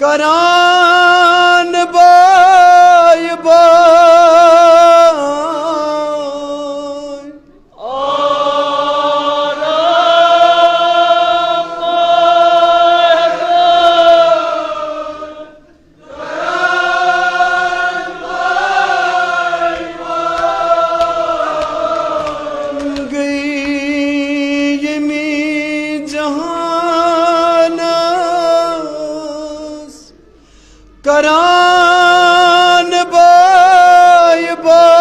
करान bye bye गई yummy जहानस करान बाय बाय बाय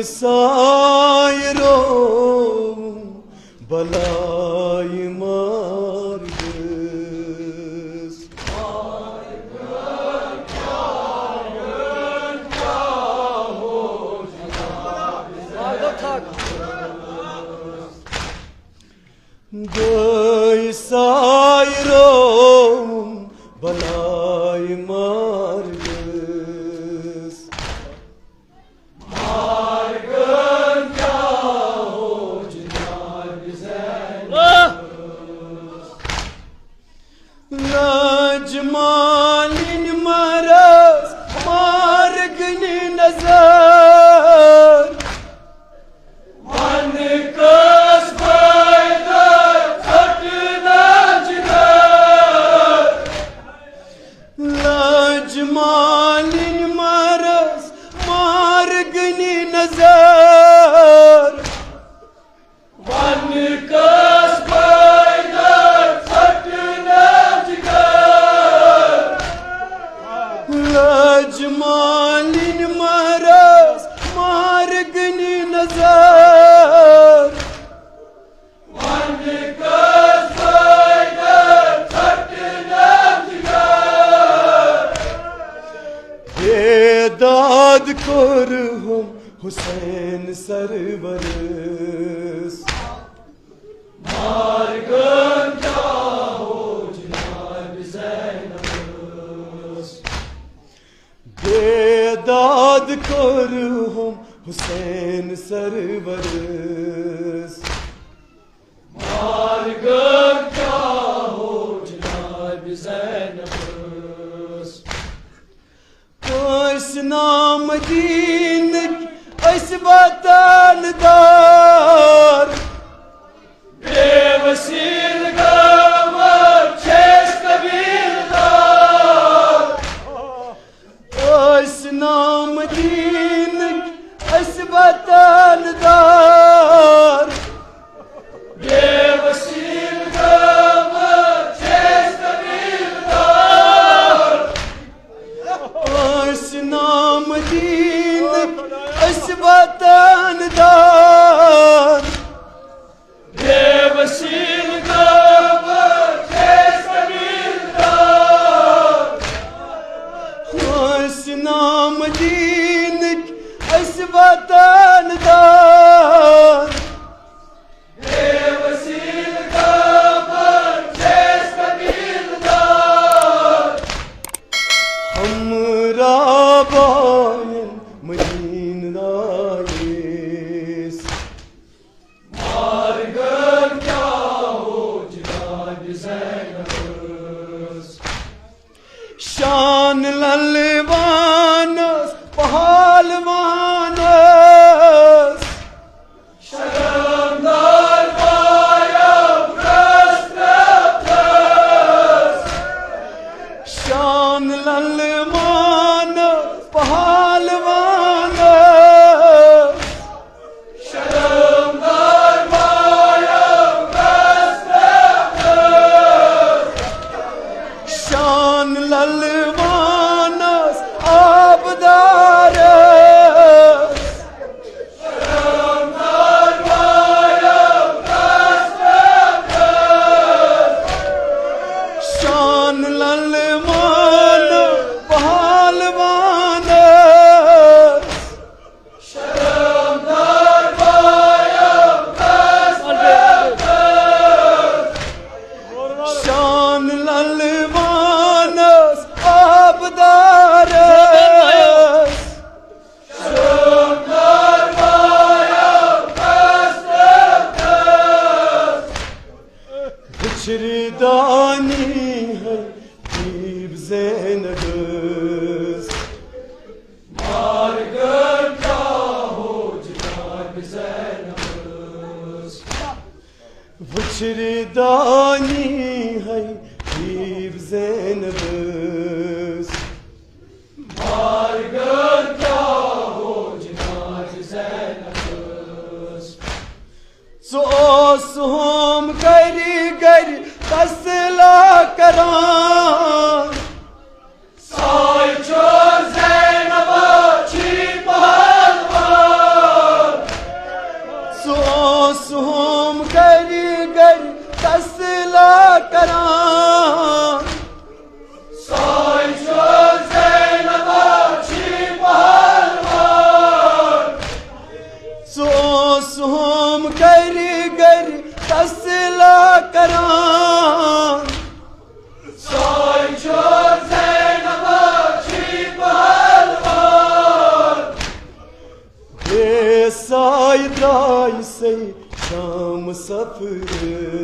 सायरो बलाई मार्गस गई सायरो बलाई मार्गस लाजमालिन मरस मार्गन नजर मन कस फायदर खटना जिगर लाजमालिन मरस मार्गन नजर मन कस फायदर खटना लाजमालिन मरस मार्गन नजर मन कस फायदर खटना दाद कर हम हुसैन सरवरस मार्गन क्या हो जनाब ज़ैनबस बेदाद कर हम हुसैन सरवरस मार्गन क्या हो जनाब ज़ैनबस कस नाम दीन अस वतन दार बेवसील गावर शेष कबीरदार अस नाम दीन अस वतन दार बेवसील गावर शेष कबीरदार अस नाम दीन अस वतन दार बेवसील Vıçırdani hay Dib Zeynep'ız Margın kahuclar Zeynep'ız Vıçırdani hay Dib Zeynep'ız Margın kahuclar Zeynep'ız So'sum gari gari tasla karan Sayço Zeynep'a çi pahalvan So'sum gari gari tasla karan Sayço Zeynep'a çi pahalvan So'sum gari gari tasla karan Sayço Zeynep'a çi pahalvan Say say say Şam safırı